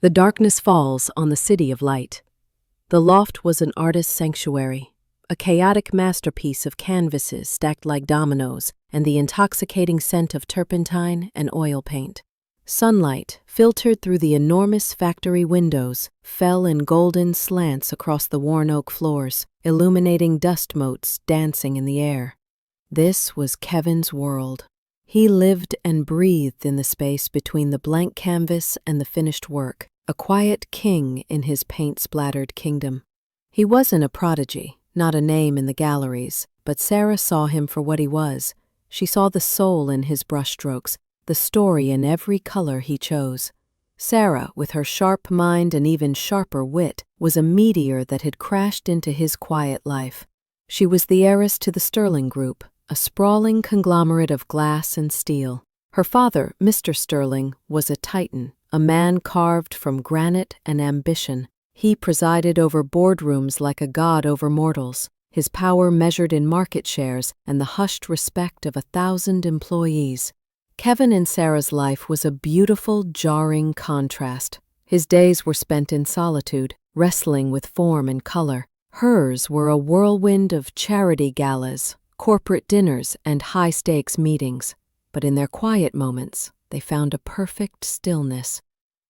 The darkness falls on the city of light. The loft was an artist's sanctuary, a chaotic masterpiece of canvases stacked like dominoes and the intoxicating scent of turpentine and oil paint. Sunlight, filtered through the enormous factory windows, fell in golden slants across the worn oak floors, illuminating dust motes dancing in the air. This was Kevin's world. He lived and breathed in the space between the blank canvas and the finished work, a quiet king in his paint-splattered kingdom. He wasn't a prodigy, not a name in the galleries, but Sarah saw him for what he was. She saw the soul in his brushstrokes, the story in every color he chose. Sarah, with her sharp mind and even sharper wit, was a meteor that had crashed into his quiet life. She was the heiress to the Sterling Group, a sprawling conglomerate of glass and steel. Her father, Mr. Sterling, was a titan, a man carved from granite and ambition. He presided over boardrooms like a god over mortals, his power measured in market shares and the hushed respect of 1,000 employees. Kevin in Sarah's life was a beautiful, jarring contrast. His days were spent in solitude, wrestling with form and color. Hers were a whirlwind of charity galas, corporate dinners, and high-stakes meetings. But in their quiet moments, they found a perfect stillness.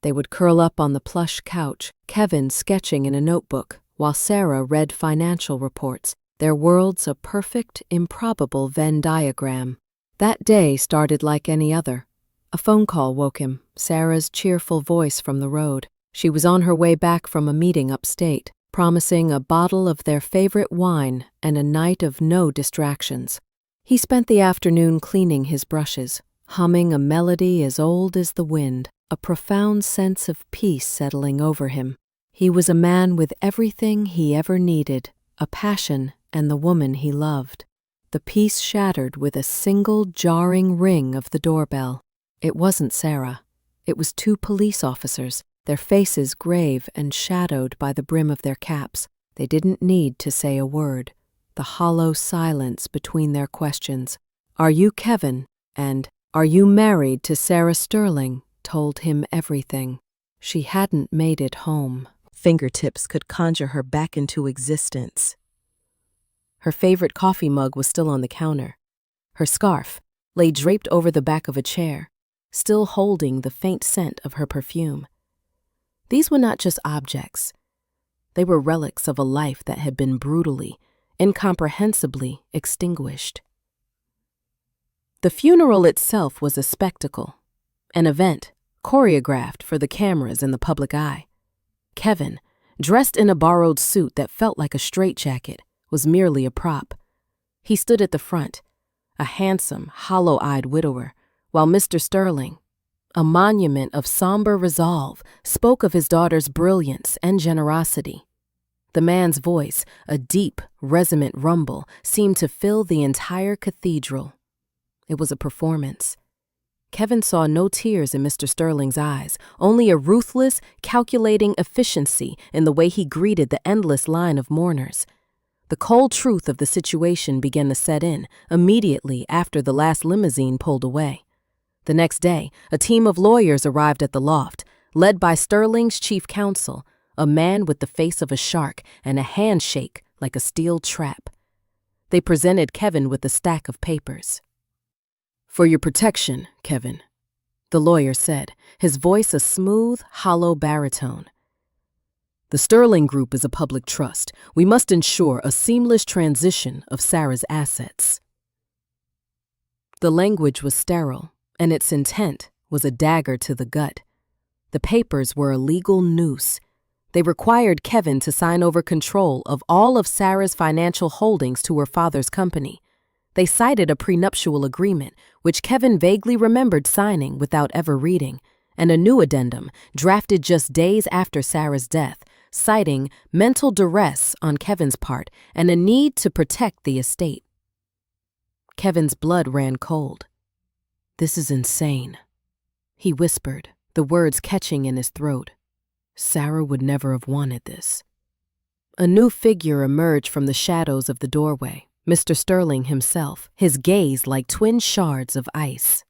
They would curl up on the plush couch, Kevin sketching in a notebook, while Sarah read financial reports, their worlds a perfect, improbable Venn diagram. That day started like any other. A phone call woke him, Sarah's cheerful voice from the road. She was on her way back from a meeting upstate, promising a bottle of their favorite wine and a night of no distractions. He spent the afternoon cleaning his brushes, humming a melody as old as the wind, a profound sense of peace settling over him. He was a man with everything he ever needed, a passion and the woman he loved. The peace shattered with a single jarring ring of the doorbell. It wasn't Sarah. It was 2 police officers, their faces grave and shadowed by the brim of their caps. They didn't need to say a word. The hollow silence between their questions, "Are you Kevin?" and "Are you married to Sarah Sterling?" told him everything. She hadn't made it home. Fingertips could conjure her back into existence. Her favorite coffee mug was still on the counter. Her scarf lay draped over the back of a chair, still holding the faint scent of her perfume. These were not just objects. They were relics of a life that had been brutally, incomprehensibly extinguished. The funeral itself was a spectacle, an event choreographed for the cameras and the public eye. Kevin, dressed in a borrowed suit that felt like a straitjacket, was merely a prop. He stood at the front, a handsome, hollow-eyed widower, while Mr. Sterling, a monument of somber resolve, spoke of his daughter's brilliance and generosity. The man's voice, a deep, resonant rumble, seemed to fill the entire cathedral. It was a performance. Kevin saw no tears in Mr. Sterling's eyes, only a ruthless, calculating efficiency in the way he greeted the endless line of mourners. The cold truth of the situation began to set in immediately after the last limousine pulled away. The next day, a team of lawyers arrived at the loft, led by Sterling's chief counsel, a man with the face of a shark and a handshake like a steel trap. They presented Kevin with a stack of papers. "For your protection, Kevin," the lawyer said, his voice a smooth, hollow baritone. "The Sterling Group is a public trust. We must ensure a seamless transition of Sarah's assets." The language was sterile, and its intent was a dagger to the gut. The papers were a legal noose. They required Kevin to sign over control of all of Sarah's financial holdings to her father's company. They cited a prenuptial agreement, which Kevin vaguely remembered signing without ever reading, and a new addendum, drafted just days after Sarah's death, citing mental duress on Kevin's part and a need to protect the estate. Kevin's blood ran cold. "This is insane," he whispered, the words catching in his throat. "Sarah would never have wanted this." A new figure emerged from the shadows of the doorway, Mr. Sterling himself, his gaze like twin shards of ice.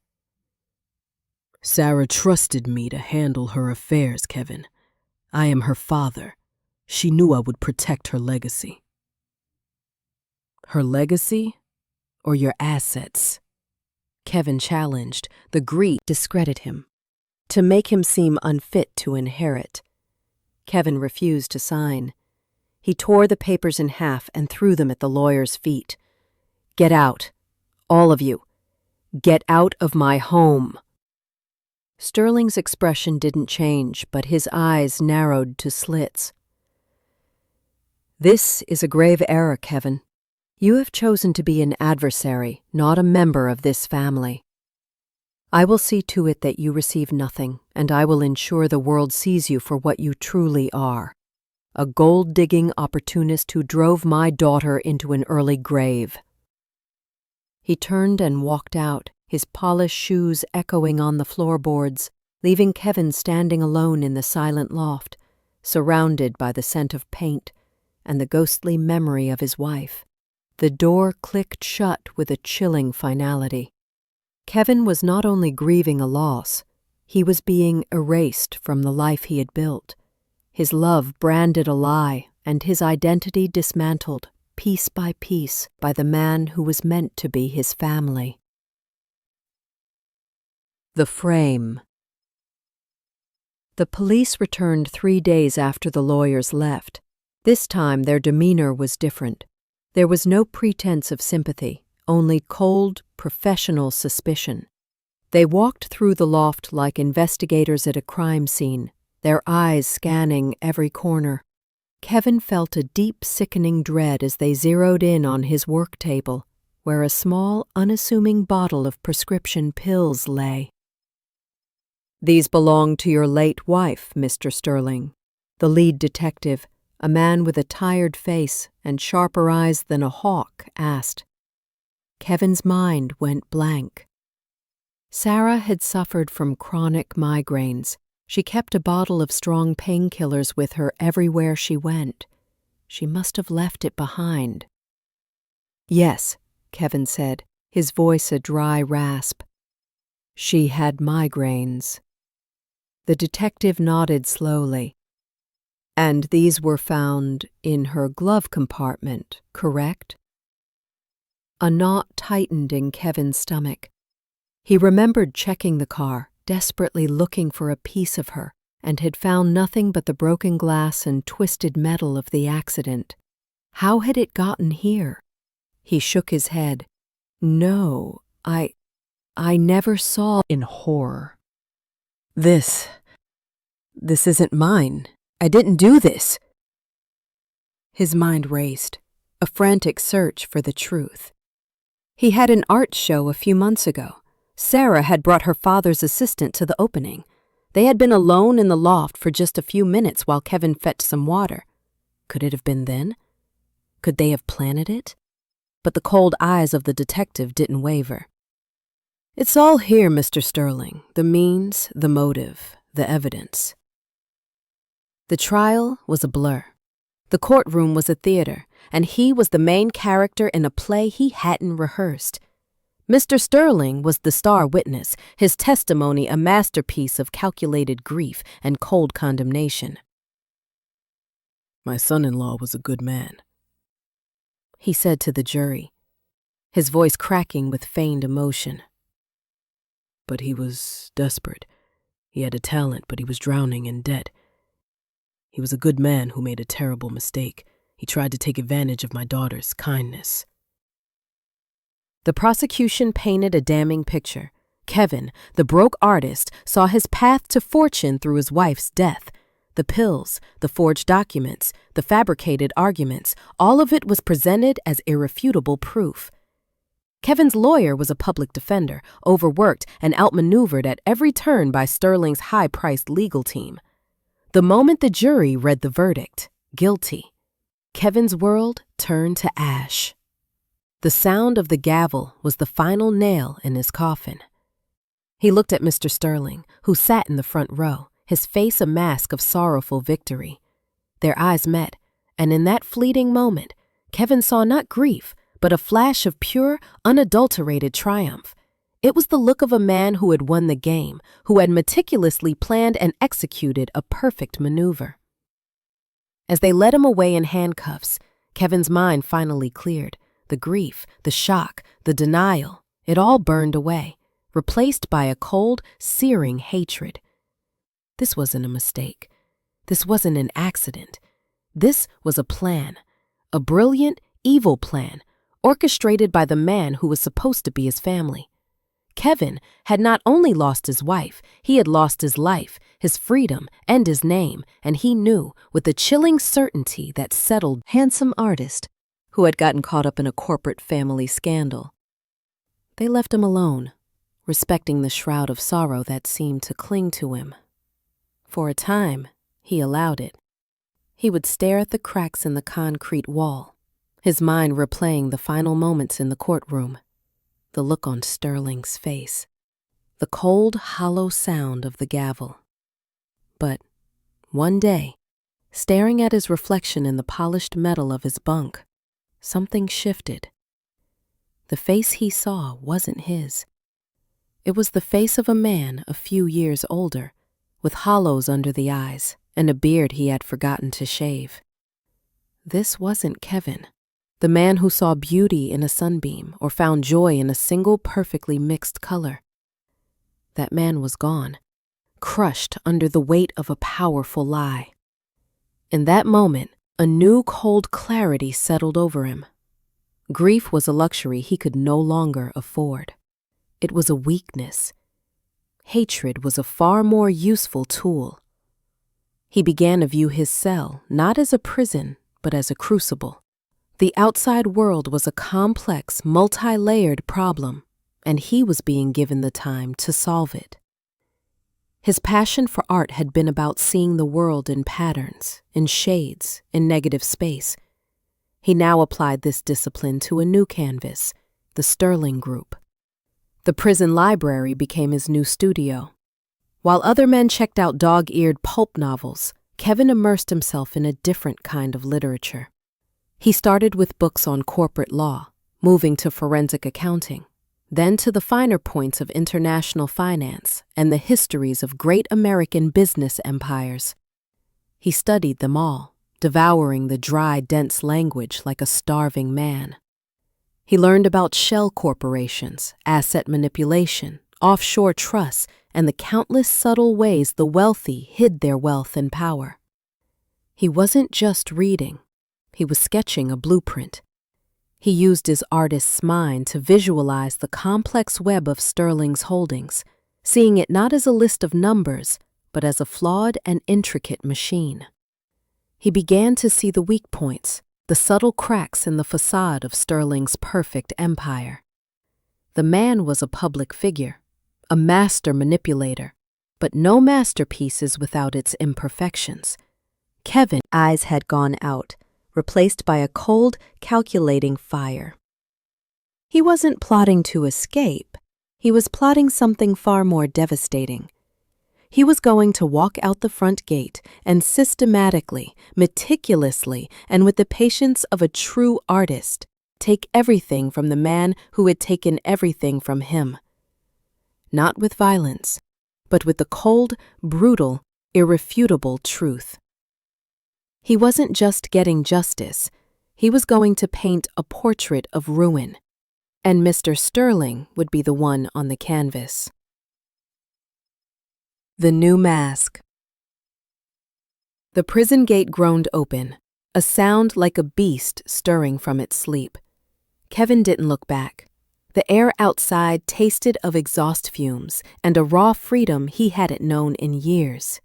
"Sarah trusted me to handle her affairs, Kevin. I am her father. She knew I would protect her legacy. Her legacy or your assets? Kevin challenged, the greed to discredit him, to make him seem unfit to inherit. Kevin refused to sign. He tore the papers in half and threw them at the lawyer's feet. Get out, all of you. Get out of my home. Sterling's expression didn't change, but his eyes narrowed to slits. This is a grave error, Kevin. You have chosen to be an adversary, not a member of this family. I will see to it that you receive nothing, and I will ensure the world sees you for what you truly are. A gold-digging opportunist who drove my daughter into an early grave. He turned and walked out, his polished shoes echoing on the floorboards, leaving Kevin standing alone in the silent loft, surrounded by the scent of paint and the ghostly memory of his wife. The door clicked shut with a chilling finality. Kevin was not only grieving a loss, he was being erased from the life he had built, his love branded a lie and his identity dismantled, piece by piece, by the man who was meant to be his family. The frame. The police returned 3 days after the lawyers left. This time their demeanor was different. There was no pretense of sympathy, only cold, professional suspicion. They walked through the loft like investigators at a crime scene, their eyes scanning every corner. Kevin felt a deep, sickening dread as they zeroed in on his work table, where a small, unassuming bottle of prescription pills lay. These belong to your late wife, Mr. Sterling. The lead detective, a man with a tired face and sharper eyes than a hawk, asked. Kevin's mind went blank. Sarah had suffered from chronic migraines. She kept a bottle of strong painkillers with her everywhere she went. She must have left it behind. Yes, Kevin said, his voice a dry rasp. She had migraines. The detective nodded slowly. And these were found in her glove compartment, correct? A knot tightened in Kevin's stomach. He remembered checking the car, desperately looking for a piece of her, and had found nothing but the broken glass and twisted metal of the accident. How had it gotten here? He shook his head. No, I never saw in horror. This isn't mine. I didn't do this. His mind raced, a frantic search for the truth. He had an art show a few months ago. Sarah had brought her father's assistant to the opening. They had been alone in the loft for just a few minutes while Kevin fetched some water. Could it have been then? Could they have planted it? But the cold eyes of the detective didn't waver. It's all here, Mr. Sterling. The means, the motive, the evidence. The trial was a blur. The courtroom was a theater, and he was the main character in a play he hadn't rehearsed. Mr. Sterling was the star witness, his testimony a masterpiece of calculated grief and cold condemnation. My son-in-law was a good man, he said to the jury, his voice cracking with feigned emotion. But he was desperate. He had a talent, but he was drowning in debt. He was a good man who made a terrible mistake. He tried to take advantage of my daughter's kindness. The prosecution painted a damning picture. Kevin, the broke artist, saw his path to fortune through his wife's death. The pills, the forged documents, the fabricated arguments, all of it was presented as irrefutable proof. Kevin's lawyer was a public defender, overworked and outmaneuvered at every turn by Sterling's high-priced legal team. The moment the jury read the verdict, guilty, Kevin's world turned to ash. The sound of the gavel was the final nail in his coffin. He looked at Mr. Sterling, who sat in the front row, his face a mask of sorrowful victory. Their eyes met, and in that fleeting moment, Kevin saw not grief, but a flash of pure, unadulterated triumph. It was the look of a man who had won the game, who had meticulously planned and executed a perfect maneuver. As they led him away in handcuffs, Kevin's mind finally cleared. The grief, the shock, the denial, it all burned away, replaced by a cold, searing hatred. This wasn't a mistake. This wasn't an accident. This was a plan, a brilliant, evil plan, orchestrated by the man who was supposed to be his family. Kevin had not only lost his wife, he had lost his life, his freedom, and his name, and he knew, with the chilling certainty that settled, handsome artist who had gotten caught up in a corporate family scandal. They left him alone, respecting the shroud of sorrow that seemed to cling to him. For a time, he allowed it. He would stare at the cracks in the concrete wall, his mind replaying the final moments in the courtroom, the look on Sterling's face, the cold, hollow sound of the gavel. But one day, staring at his reflection in the polished metal of his bunk, something shifted. The face he saw wasn't his. It was the face of a man a few years older, with hollows under the eyes and a beard he had forgotten to shave. This wasn't Kevin, the man who saw beauty in a sunbeam or found joy in a single perfectly mixed color. That man was gone, crushed under the weight of a powerful lie. In that moment, a new cold clarity settled over him. Grief was a luxury he could no longer afford. It was a weakness. Hatred was a far more useful tool. He began to view his cell not as a prison, but as a crucible. The outside world was a complex, multi-layered problem, and he was being given the time to solve it. His passion for art had been about seeing the world in patterns, in shades, in negative space. He now applied this discipline to a new canvas, the Sterling Group. The prison library became his new studio. While other men checked out dog-eared pulp novels, Kevin immersed himself in a different kind of literature. He started with books on corporate law, moving to forensic accounting, then to the finer points of international finance and the histories of great American business empires. He studied them all, devouring the dry, dense language like a starving man. He learned about shell corporations, asset manipulation, offshore trusts, and the countless subtle ways the wealthy hid their wealth and power. He wasn't just reading. He was sketching a blueprint. He used his artist's mind to visualize the complex web of Sterling's holdings, seeing it not as a list of numbers, but as a flawed and intricate machine. He began to see the weak points, the subtle cracks in the facade of Sterling's perfect empire. The man was a public figure, a master manipulator, but no masterpiece is without its imperfections. Kevin's eyes had gone out, replaced by a cold, calculating fire. He wasn't plotting to escape. He was plotting something far more devastating. He was going to walk out the front gate and systematically, meticulously, and with the patience of a true artist, take everything from the man who had taken everything from him. Not with violence, but with the cold, brutal, irrefutable truth. He wasn't just getting justice, he was going to paint a portrait of ruin, and Mr. Sterling would be the one on the canvas. The new mask. The prison gate groaned open, a sound like a beast stirring from its sleep. Kevin didn't look back. The air outside tasted of exhaust fumes and a raw freedom he hadn't known in years.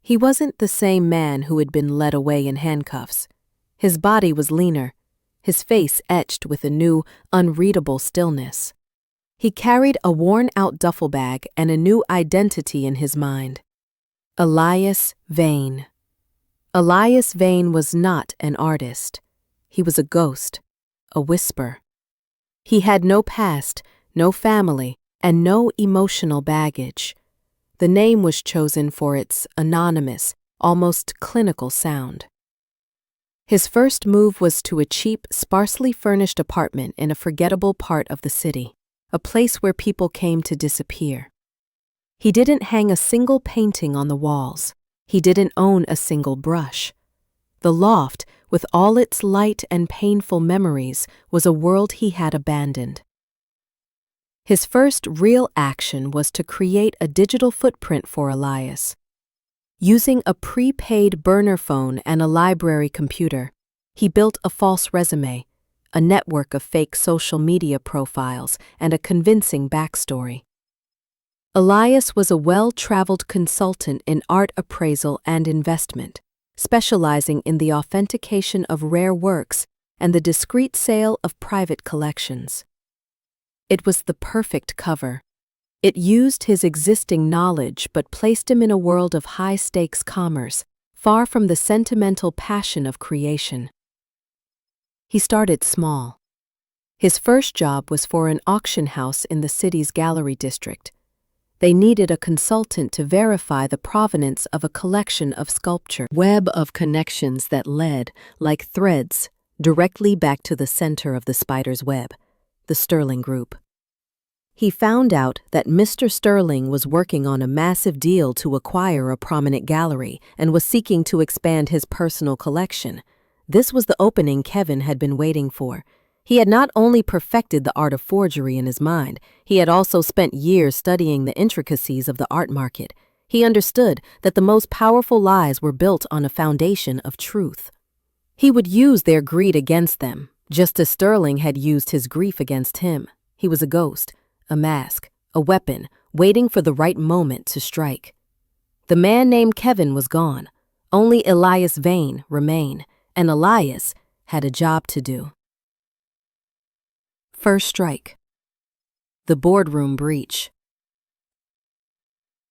He wasn't the same man who had been led away in handcuffs. His body was leaner, his face etched with a new, unreadable stillness. He carried a worn-out duffel bag and a new identity in his mind. Elias Vane. Elias Vane was not an artist. He was a ghost, a whisper. He had no past, no family, and no emotional baggage. The name was chosen for its anonymous, almost clinical sound. His first move was to a cheap, sparsely furnished apartment in a forgettable part of the city, a place where people came to disappear. He didn't hang a single painting on the walls. He didn't own a single brush. The loft, with all its light and painful memories, was a world he had abandoned. His first real action was to create a digital footprint for Elias. Using a prepaid burner phone and a library computer, he built a false resume, a network of fake social media profiles, and a convincing backstory. Elias was a well-traveled consultant in art appraisal and investment, specializing in the authentication of rare works and the discreet sale of private collections. It was the perfect cover. It used his existing knowledge but placed him in a world of high-stakes commerce, far from the sentimental passion of creation. He started small. His first job was for an auction house in the city's gallery district. They needed a consultant to verify the provenance of a collection of sculpture, web of connections that led, like threads, directly back to the center of the spider's web, the Sterling Group. He found out that Mr. Sterling was working on a massive deal to acquire a prominent gallery and was seeking to expand his personal collection. This was the opening Kevin had been waiting for. He had not only perfected the art of forgery in his mind, he had also spent years studying the intricacies of the art market. He understood that the most powerful lies were built on a foundation of truth. He would use their greed against them, just as Sterling had used his grief against him. He was a ghost, a mask, a weapon, waiting for the right moment to strike. The man named Kevin was gone. Only Elias Vane remained, and Elias had a job to do. First strike. The boardroom breach.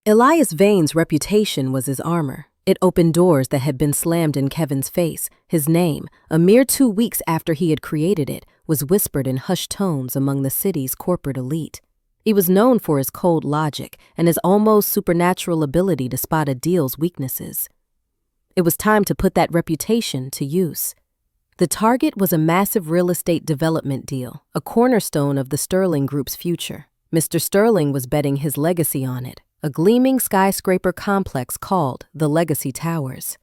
Elias Vane's reputation was his armor. It opened doors that had been slammed in Kevin's face. His name, a mere 2 weeks after he had created it, was whispered in hushed tones among the city's corporate elite. He was known for his cold logic and his almost supernatural ability to spot a deal's weaknesses. It was time to put that reputation to use. The target was a massive real estate development deal, a cornerstone of the Sterling Group's future. Mr. Sterling was betting his legacy on it, a gleaming skyscraper complex called the Legacy Towers.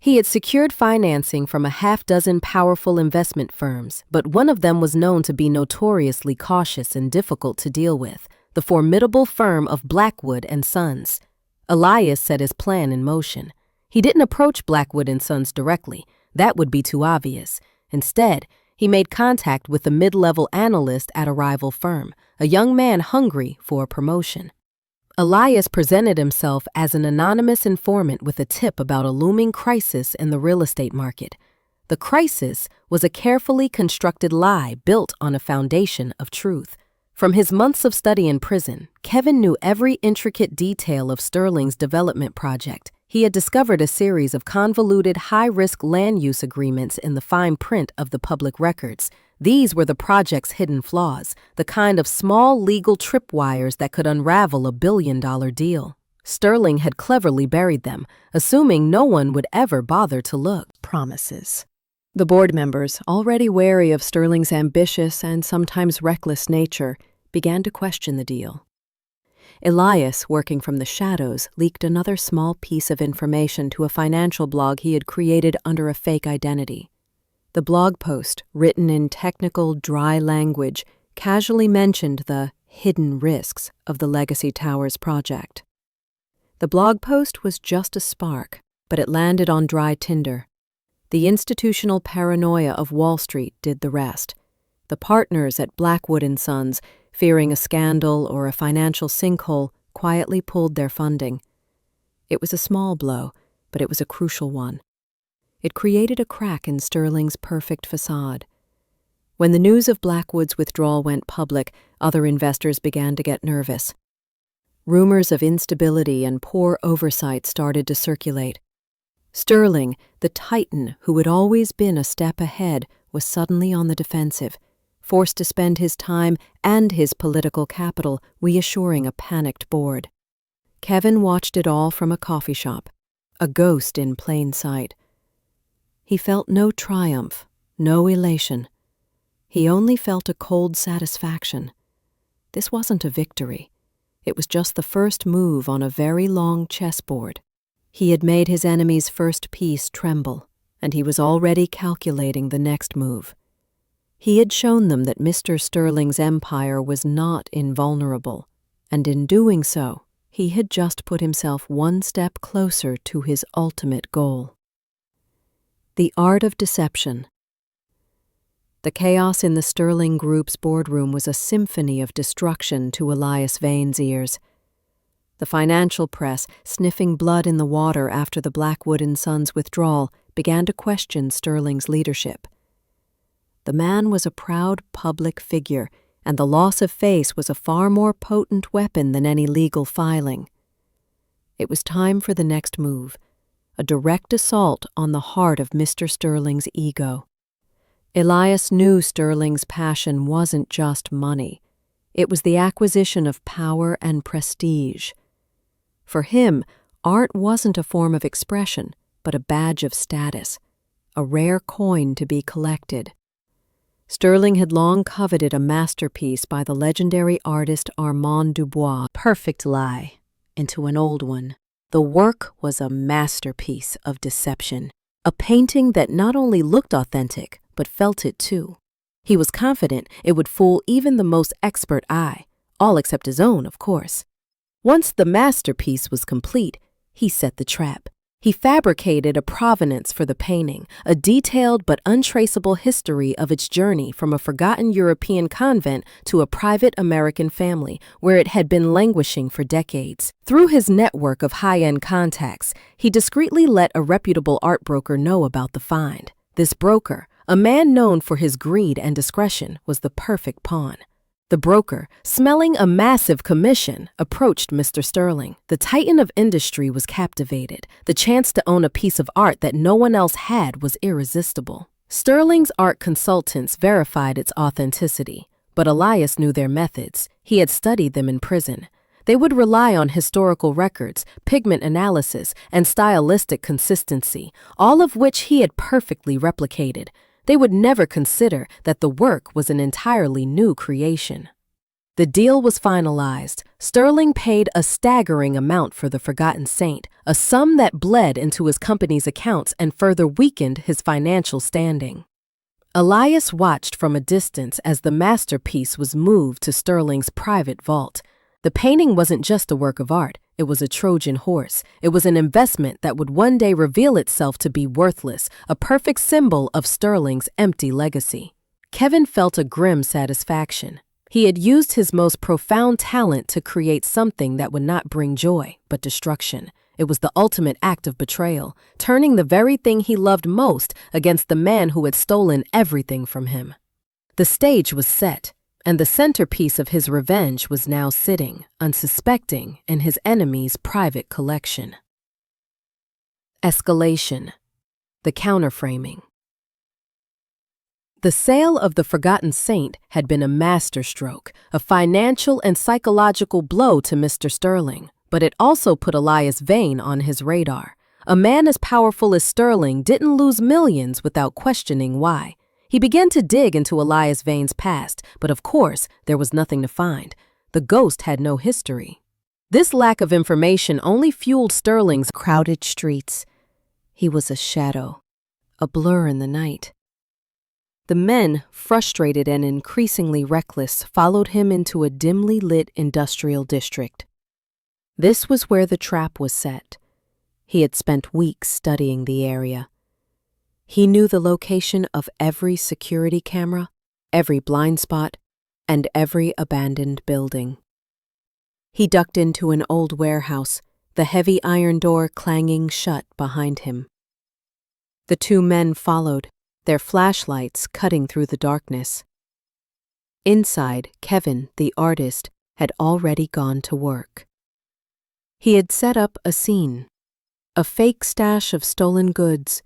He had secured financing from a half-dozen powerful investment firms, but one of them was known to be notoriously cautious and difficult to deal with, the formidable firm of Blackwood and Sons. Elias set his plan in motion. He didn't approach Blackwood and Sons directly. That would be too obvious. Instead, he made contact with a mid-level analyst at a rival firm, a young man hungry for a promotion. Elias presented himself as an anonymous informant with a tip about a looming crisis in the real estate market. The crisis was a carefully constructed lie built on a foundation of truth. From his months of study in prison, Kevin knew every intricate detail of Sterling's development project. He had discovered a series of convoluted, high-risk land use agreements in the fine print of the public records. These were the project's hidden flaws, the kind of small legal tripwires that could unravel a billion-dollar deal. Sterling had cleverly buried them, assuming no one would ever bother to look. Promises. The board members, already wary of Sterling's ambitious and sometimes reckless nature, began to question the deal. Elias, working from the shadows, leaked another small piece of information to a financial blog he had created under a fake identity. The blog post, written in technical, dry language, casually mentioned the hidden risks of the Legacy Towers project. The blog post was just a spark, but it landed on dry tinder. The institutional paranoia of Wall Street did the rest. The partners at Blackwood and Sons, fearing a scandal or a financial sinkhole, quietly pulled their funding. It was a small blow, but it was a crucial one. It created a crack in Sterling's perfect facade. When the news of Blackwood's withdrawal went public, other investors began to get nervous. Rumors of instability and poor oversight started to circulate. Sterling, the titan who had always been a step ahead, was suddenly on the defensive, forced to spend his time and his political capital reassuring a panicked board. Kevin watched it all from a coffee shop, a ghost in plain sight. He felt no triumph, no elation. He only felt a cold satisfaction. This wasn't a victory. It was just the first move on a very long chessboard. He had made his enemy's first piece tremble, and he was already calculating the next move. He had shown them that Mr. Sterling's empire was not invulnerable, and in doing so, he had just put himself one step closer to his ultimate goal. The art of deception. The chaos in the Sterling Group's boardroom was a symphony of destruction to Elias Vane's ears. The financial press, sniffing blood in the water after the Blackwood and Sons withdrawal, began to question Sterling's leadership. The man was a proud public figure, and the loss of face was a far more potent weapon than any legal filing. It was time for the next move, a direct assault on the heart of Mr. Sterling's ego. Elias knew Sterling's passion wasn't just money. It was the acquisition of power and prestige. For him, art wasn't a form of expression, but a badge of status, a rare coin to be collected. Sterling had long coveted a masterpiece by the legendary artist Armand Dubois' perfect lie into an old one. The work was a masterpiece of deception, a painting that not only looked authentic, but felt it too. He was confident it would fool even the most expert eye, all except his own, of course. Once the masterpiece was complete, he set the trap. He fabricated a provenance for the painting, a detailed but untraceable history of its journey from a forgotten European convent to a private American family where it had been languishing for decades. Through his network of high-end contacts, he discreetly let a reputable art broker know about the find. This broker, a man known for his greed and discretion, was the perfect pawn. The broker, smelling a massive commission, approached Mr. Sterling. The titan of industry was captivated. The chance to own a piece of art that no one else had was irresistible. Sterling's art consultants verified its authenticity, but Elias knew their methods. He had studied them in prison. They would rely on historical records, pigment analysis, and stylistic consistency, all of which he had perfectly replicated. They would never consider that the work was an entirely new creation. The deal was finalized. Sterling paid a staggering amount for the Forgotten Saint, a sum that bled into his company's accounts and further weakened his financial standing. Elias watched from a distance as the masterpiece was moved to Sterling's private vault. The painting wasn't just a work of art. It was a Trojan horse. It was an investment that would one day reveal itself to be worthless, a perfect symbol of Sterling's empty legacy. Kevin felt a grim satisfaction. He had used his most profound talent to create something that would not bring joy, but destruction. It was the ultimate act of betrayal, turning the very thing he loved most against the man who had stolen everything from him. The stage was set, and the centerpiece of his revenge was now sitting, unsuspecting, in his enemy's private collection. Escalation. The counterframing. The sale of the Forgotten Saint had been a masterstroke, a financial and psychological blow to Mr. Sterling, but it also put Elias Vane on his radar. A man as powerful as Sterling didn't lose millions without questioning why. He began to dig into Elias Vane's past, but of course, there was nothing to find. The ghost had no history. This lack of information only fueled Sterling's crowded streets. He was a shadow, a blur in the night. The men, frustrated and increasingly reckless, followed him into a dimly lit industrial district. This was where the trap was set. He had spent weeks studying the area. He knew the location of every security camera, every blind spot, and every abandoned building. He ducked into an old warehouse, the heavy iron door clanging shut behind him. The two men followed, their flashlights cutting through the darkness. Inside, Kevin, the artist, had already gone to work. He had set up a scene, a fake stash of stolen goods,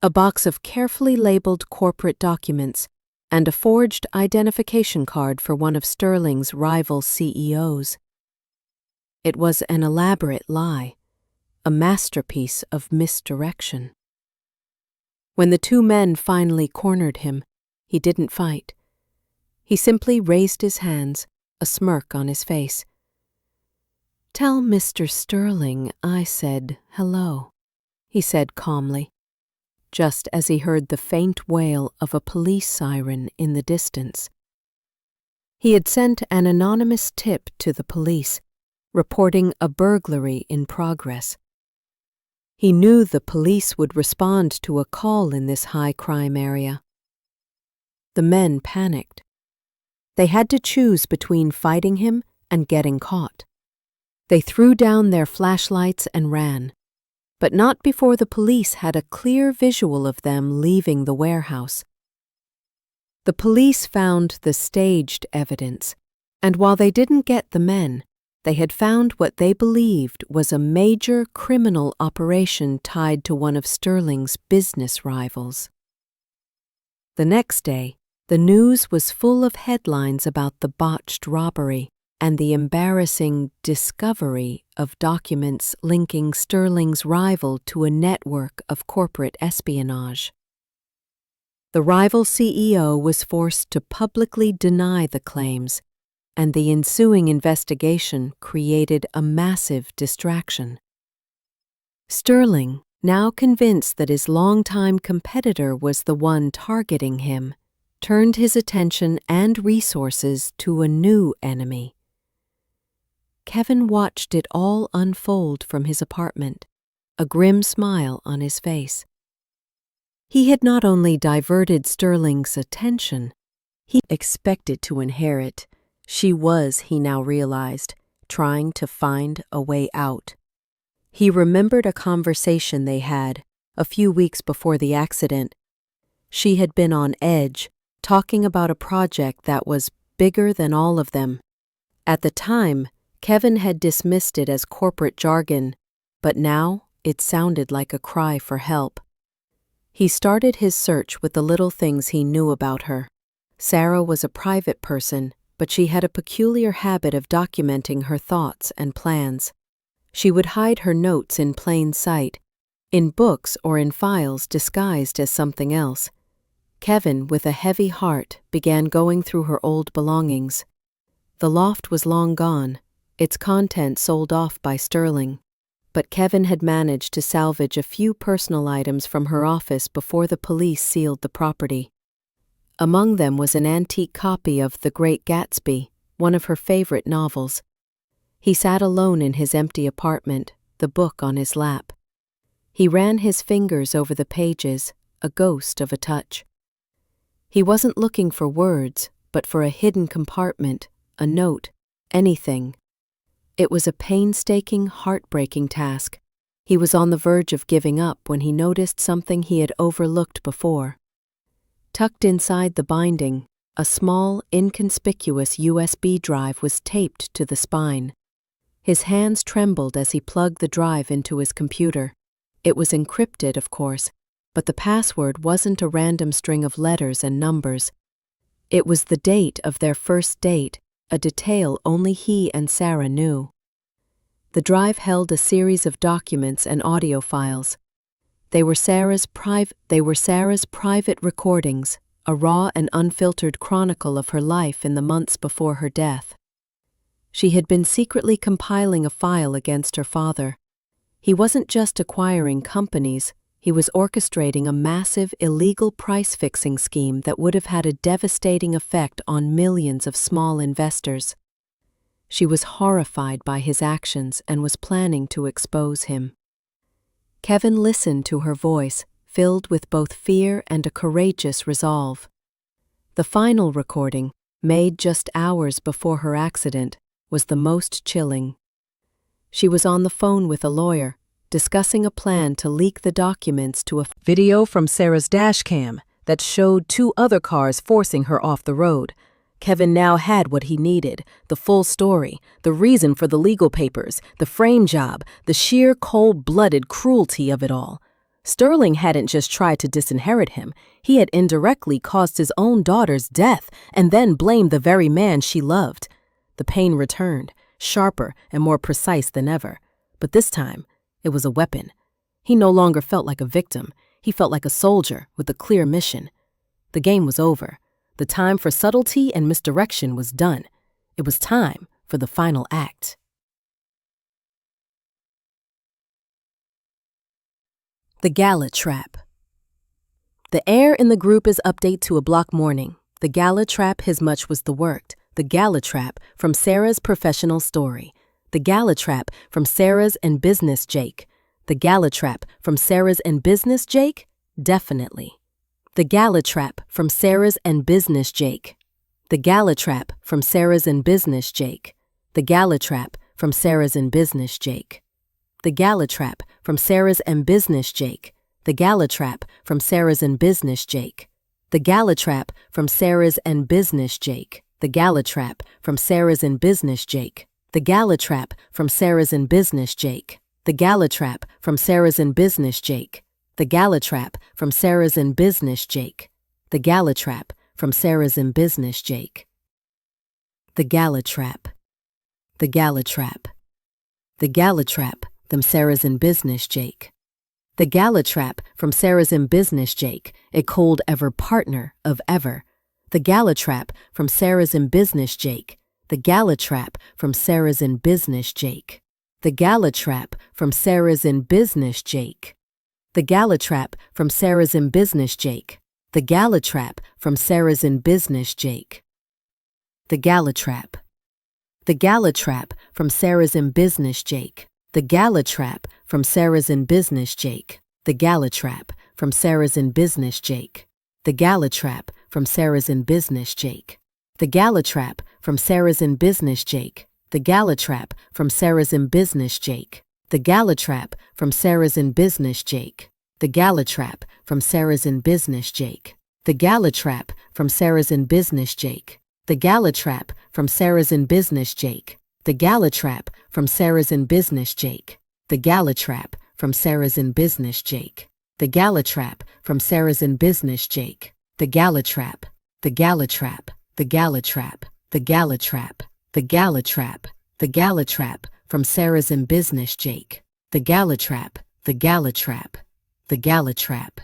a box of carefully labeled corporate documents, and a forged identification card for one of Sterling's rival CEOs. It was an elaborate lie, a masterpiece of misdirection. When the two men finally cornered him, he didn't fight. He simply raised his hands, a smirk on his face. "Tell Mr. Sterling I said hello," he said calmly, just as he heard the faint wail of a police siren in the distance. He had sent an anonymous tip to the police, reporting a burglary in progress. He knew the police would respond to a call in this high-crime area. The men panicked. They had to choose between fighting him and getting caught. They threw down their flashlights and ran, but not before the police had a clear visual of them leaving the warehouse. The police found the staged evidence, and while they didn't get the men, they had found what they believed was a major criminal operation tied to one of Sterling's business rivals. The next day, the news was full of headlines about the botched robbery and the embarrassing discovery of documents linking Sterling's rival to a network of corporate espionage. The rival CEO was forced to publicly deny the claims, and the ensuing investigation created a massive distraction. Sterling, now convinced that his longtime competitor was the one targeting him, turned his attention and resources to a new enemy. Kevin watched it all unfold from his apartment, a grim smile on his face. He had not only diverted Sterling's attention, he expected to inherit. She was, he now realized, trying to find a way out. He remembered a conversation they had a few weeks before the accident. She had been on edge, talking about a project that was bigger than all of them. At the time, Kevin had dismissed it as corporate jargon, but now it sounded like a cry for help. He started his search with the little things he knew about her. Sarah was a private person, but she had a peculiar habit of documenting her thoughts and plans. She would hide her notes in plain sight, in books or in files disguised as something else. Kevin, with a heavy heart, began going through her old belongings. The loft was long gone, its contents sold off by Sterling, but Kevin had managed to salvage a few personal items from her office before the police sealed the property. Among them was an antique copy of The Great Gatsby, one of her favorite novels. He sat alone in his empty apartment, the book on his lap. He ran his fingers over the pages, a ghost of a touch. He wasn't looking for words, but for a hidden compartment, a note, anything. It was a painstaking, heartbreaking task. He was on the verge of giving up when he noticed something he had overlooked before. Tucked inside the binding, a small, inconspicuous USB drive was taped to the spine. His hands trembled as he plugged the drive into his computer. It was encrypted, of course, but the password wasn't a random string of letters and numbers. It was the date of their first date, a detail only he and Sarah knew. The drive held a series of documents and audio files. They were Sarah's private recordings, a raw and unfiltered chronicle of her life in the months before her death. She had been secretly compiling a file against her father. He wasn't just acquiring companies, he was orchestrating a massive illegal price-fixing scheme that would have had a devastating effect on millions of small investors. She was horrified by his actions and was planning to expose him. Kevin listened to her voice, filled with both fear and a courageous resolve. The final recording, made just hours before her accident, was the most chilling. She was on the phone with a lawyer, discussing a plan to leak the documents to a video from Sarah's dashcam that showed 2 other cars forcing her off the road. Kevin now had what he needed, the full story, the reason for the legal papers, the frame job, the sheer cold-blooded cruelty of it all. Sterling hadn't just tried to disinherit him, he had indirectly caused his own daughter's death and then blamed the very man she loved. The pain returned, sharper and more precise than ever. But this time, it was a weapon. He no longer felt like a victim. He felt like a soldier with a clear mission. The game was over. The time for subtlety and misdirection was done. It was time for the final act. The Gala Trap. The air in the group is update to a block morning. The Gala Trap, his much was the worked. The Gala Trap from Sarah's professional story. The Gala Trap from Sarah's and business Jake. The Gala Trap from Sarah's and business Jake? Definitely. The Gala Trap from Sarah's and business Jake. The Gala Trap from Sarah's and business Jake. The Gala Trap from Sarah's and business Jake. The Gala Trap from Sarah's and business Jake. The Gala Trap from Sarah's and business Jake. The Gala Trap from Sarah's and business Jake. The Gala Trap from Sarah's and business Jake. The Gala Trap from Sarah's and business Jake. The Gala Trap from Sarah's and business Jake. The Gala Trap from Sarah's and business Jake. The Gala Trap from Sarah's and business Jake. The Gala Trap. The Gala Trap. The Gala Trap from Sarah's and business Jake. The Gala Trap from Sarah's and business Jake, a cold ever partner of ever. The Gala Trap from Sarah's and business Jake. The Gala Trap from Sarah's and business Jake. The Gala Trap from Sarah's and business Jake. The Gala Trap from Sarah's and business Jake. The Gala Trap from Sarah's and business Jake. The Gala Trap. The Gala Trap from Sarah's and business Jake. The Gala Trap from Sarah's and business Jake. The Gala Trap from Sarah's and business Jake. The Gala Trap from Sarah's and business Jake. The Gala Trap from Sarah's and business Jake. The Gala Trap from Sarah's and business Jake. The Gala Trap from Sarah's and business Jake. The Gala Trap from Sarah's and business Jake. The Gala Trap from Sarah's and business Jake. The Gala Trap from Sarah's and business Jake. The Gala Trap from Sarah's and business Jake. The Gala Trap from Sarah's and business Jake. The Gala Trap from Sarah's and business Jake. The Gala Trap. The Gala Trap. The Gala Trap. The Gala Trap. The Gala Trap. The Gala Trap from Sarah's and business Jake. The Gala Trap. The Gala Trap. The Gala Trap.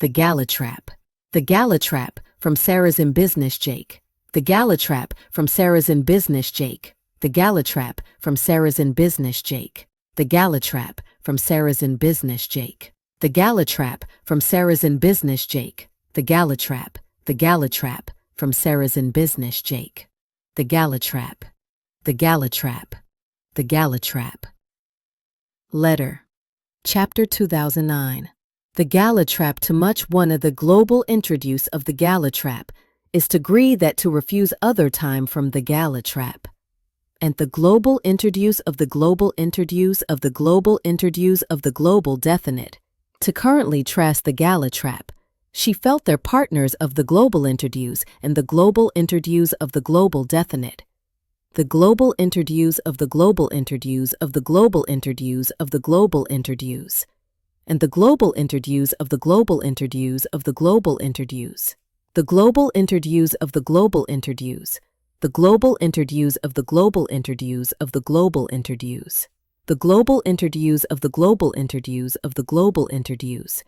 The Gala Trap. The Gala Trap from Sarah's and business Jake. The Gala Trap from Sarah's and business Jake. The Gala Trap from Sarah's and business Jake. The Gala Trap from Sarah's and business Jake. The Gala Trap from Sarah's and business Jake. The Gala Trap. The Gala Trap from Sarah's and business Jake. The Gala Trap. The Gala Trap. The Gala Trap. Letter. Chapter 2009. The Gala Trap. To much one of the global introduce of the Gala Trap is to agree that to refuse other time from the Gala Trap. And the global introduce of the global introduce of the global introduce of the global definite. To currently trust the Gala Trap, she felt their partners of the global introduce and the global introduce of the global definite. The global introduce of the global introduce of the global introduce of the global introduce. And the global introduce of the global introduce of the global introduce. The global introduce of the global introduce. The global introduce of the global introduce of the global introduce. The global introduce of the global introduce of the global introduce.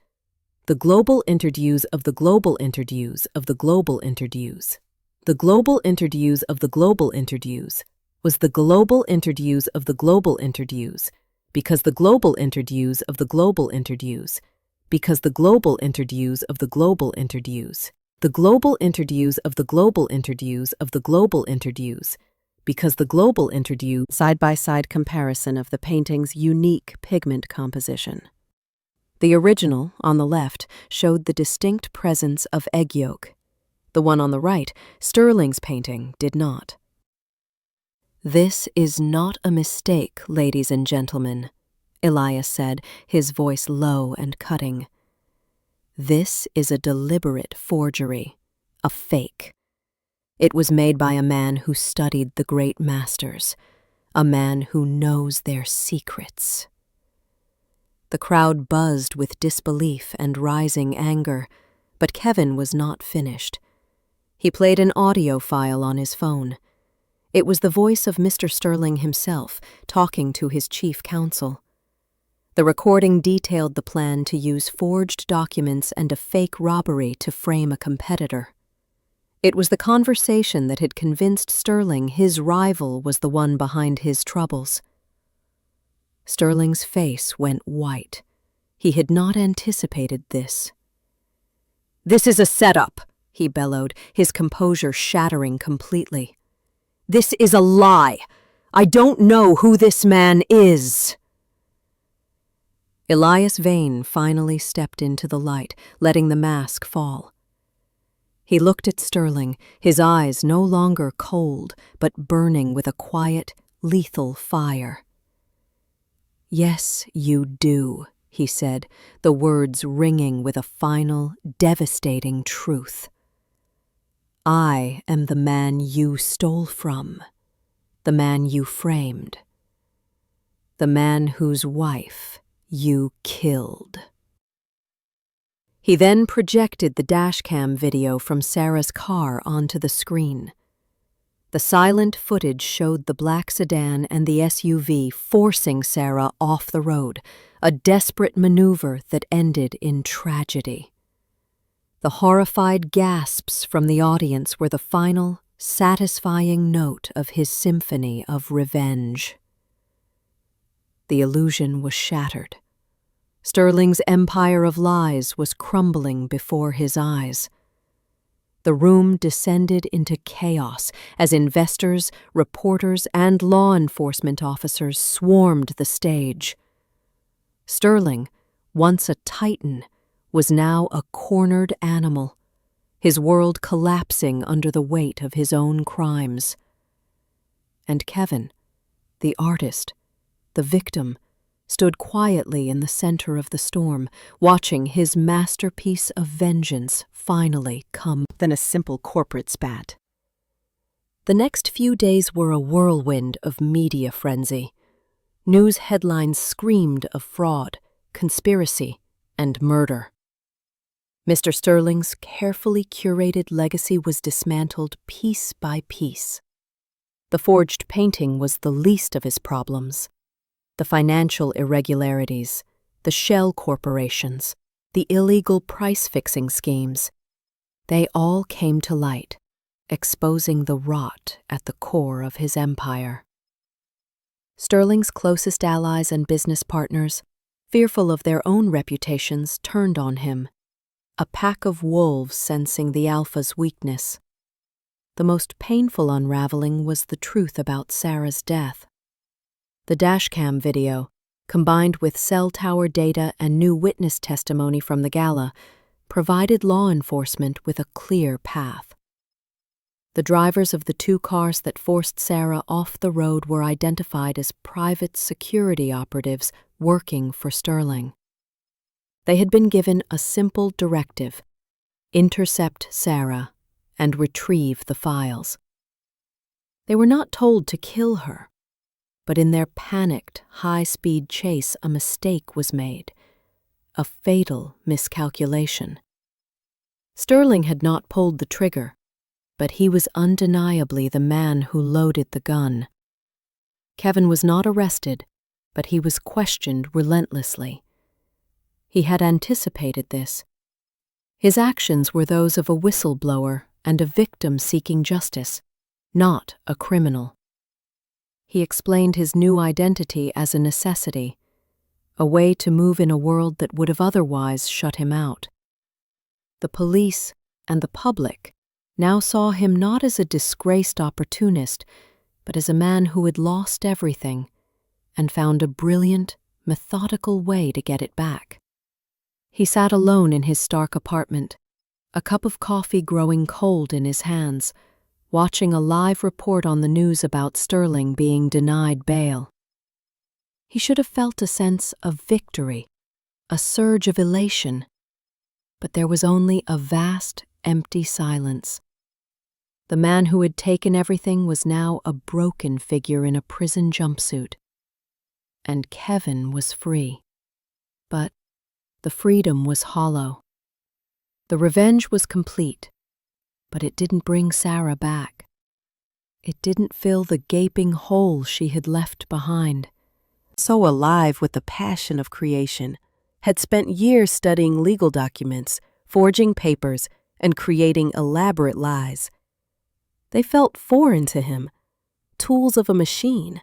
The global introduce of the global introduce of the global introduce. The global introduce of the global introduce was the global introduce of the global introduce, because the global introduce of the global introduce, because the global introduce of the global introduce. The global introduce of the global introduce of the global introduce, because the global introduce side-by-side comparison of the painting's unique pigment composition. The original, on the left, showed the distinct presence of egg yolk. The one on the right, Sterling's painting, did not. "This is not a mistake, ladies and gentlemen," Elias said, his voice low and cutting. "This is a deliberate forgery, a fake. It was made by a man who studied the great masters, a man who knows their secrets." The crowd buzzed with disbelief and rising anger, but Kevin was not finished. He played an audio file on his phone. It was the voice of Mr. Sterling himself, talking to his chief counsel. The recording detailed the plan to use forged documents and a fake robbery to frame a competitor. It was the conversation that had convinced Sterling his rival was the one behind his troubles. Sterling's face went white. He had not anticipated this. "This is a setup," he bellowed, his composure shattering completely. "This is a lie. I don't know who this man is." Elias Vane finally stepped into the light, letting the mask fall. He looked at Sterling, his eyes no longer cold, but burning with a quiet, lethal fire. "Yes, you do," he said, the words ringing with a final, devastating truth. "I am the man you stole from, the man you framed, the man whose wife you killed." He then projected the dashcam video from Sarah's car onto the screen. The silent footage showed the black sedan and the SUV forcing Sarah off the road, a desperate maneuver that ended in tragedy. The horrified gasps from the audience were the final, satisfying note of his symphony of revenge. The illusion was shattered. Sterling's empire of lies was crumbling before his eyes. The room descended into chaos as investors, reporters, and law enforcement officers swarmed the stage. Sterling, once a titan, was now a cornered animal, his world collapsing under the weight of his own crimes. And Kevin, the artist, the victim, stood quietly in the center of the storm, watching his masterpiece of vengeance finally come than a simple corporate spat. The next few days were a whirlwind of media frenzy. News headlines screamed of fraud, conspiracy, and murder. Mr. Sterling's carefully curated legacy was dismantled piece by piece. The forged painting was the least of his problems. The financial irregularities, the shell corporations, the illegal price-fixing schemes, they all came to light, exposing the rot at the core of his empire. Sterling's closest allies and business partners, fearful of their own reputations, turned on him, a pack of wolves sensing the alpha's weakness. The most painful unraveling was the truth about Sarah's death. The dashcam video, combined with cell tower data and new witness testimony from the gala, provided law enforcement with a clear path. The drivers of the two cars that forced Sarah off the road were identified as private security operatives working for Sterling. They had been given a simple directive: intercept Sarah and retrieve the files. They were not told to kill her, but in their panicked, high-speed chase a mistake was made, a fatal miscalculation. Sterling had not pulled the trigger, but he was undeniably the man who loaded the gun. Kevin was not arrested, but he was questioned relentlessly. He had anticipated this. His actions were those of a whistleblower and a victim seeking justice, not a criminal. He explained his new identity as a necessity, a way to move in a world that would have otherwise shut him out. The police and the public now saw him not as a disgraced opportunist, but as a man who had lost everything and found a brilliant, methodical way to get it back. He sat alone in his stark apartment, a cup of coffee growing cold in his hands, watching a live report on the news about Sterling being denied bail. He should have felt a sense of victory, a surge of elation, but there was only a vast, empty silence. The man who had taken everything was now a broken figure in a prison jumpsuit. And Kevin was free. But the freedom was hollow. The revenge was complete, but it didn't bring Sarah back. It didn't fill the gaping hole she had left behind. So alive with the passion of creation, had spent years studying legal documents, forging papers, and creating elaborate lies, They felt foreign to him, tools of a machine,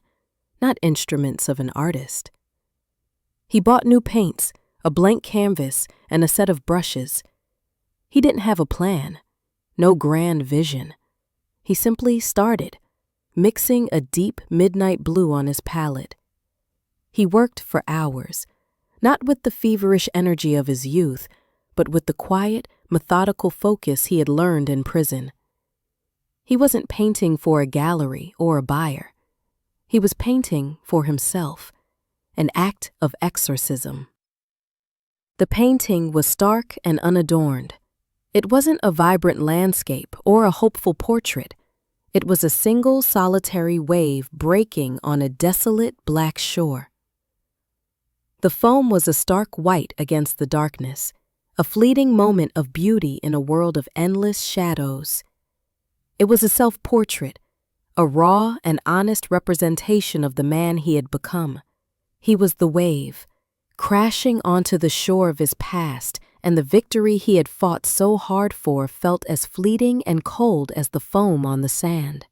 not instruments of an artist. He bought new paints, a blank canvas, and a set of brushes. He didn't have a plan, no grand vision. He simply started, mixing a deep midnight blue on his palette. He worked for hours, not with the feverish energy of his youth, but with the quiet, methodical focus he had learned in prison. He wasn't painting for a gallery or a buyer. He was painting for himself, an act of exorcism. The painting was stark and unadorned. It wasn't a vibrant landscape or a hopeful portrait. It was a single solitary wave breaking on a desolate black shore. The foam was a stark white against the darkness, a fleeting moment of beauty in a world of endless shadows. It was a self-portrait, a raw and honest representation of the man he had become. He was the wave, crashing onto the shore of his past, and the victory he had fought so hard for felt as fleeting and cold as the foam on the sand.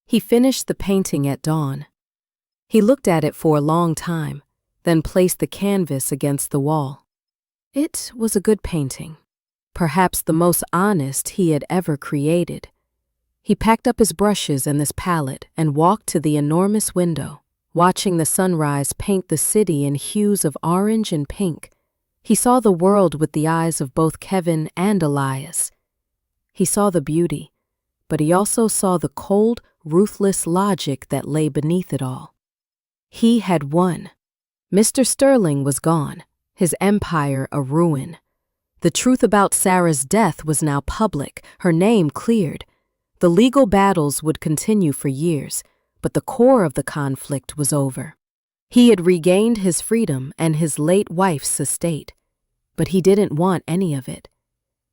He finished the painting at dawn. He looked at it for a long time, then placed the canvas against the wall. It was a good painting, perhaps the most honest he had ever created. He packed up his brushes and his palette and walked to the enormous window, watching the sunrise paint the city in hues of orange and pink. He saw the world with the eyes of both Kevin and Elias. He saw the beauty, but he also saw the cold, ruthless logic that lay beneath it all. He had won. Mr. Sterling was gone, his empire a ruin. The truth about Sarah's death was now public, her name cleared. The legal battles would continue for years, but the core of the conflict was over. He had regained his freedom and his late wife's estate, but he didn't want any of it.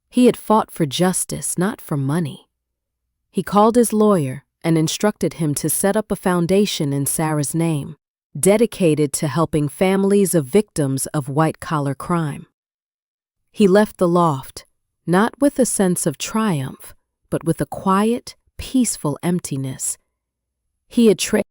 He had fought for justice, not for money. He called his lawyer and instructed him to set up a foundation in Sarah's name, dedicated to helping families of victims of white-collar crime. He left the loft, not with a sense of triumph, but with a quiet, peaceful emptiness. He had traded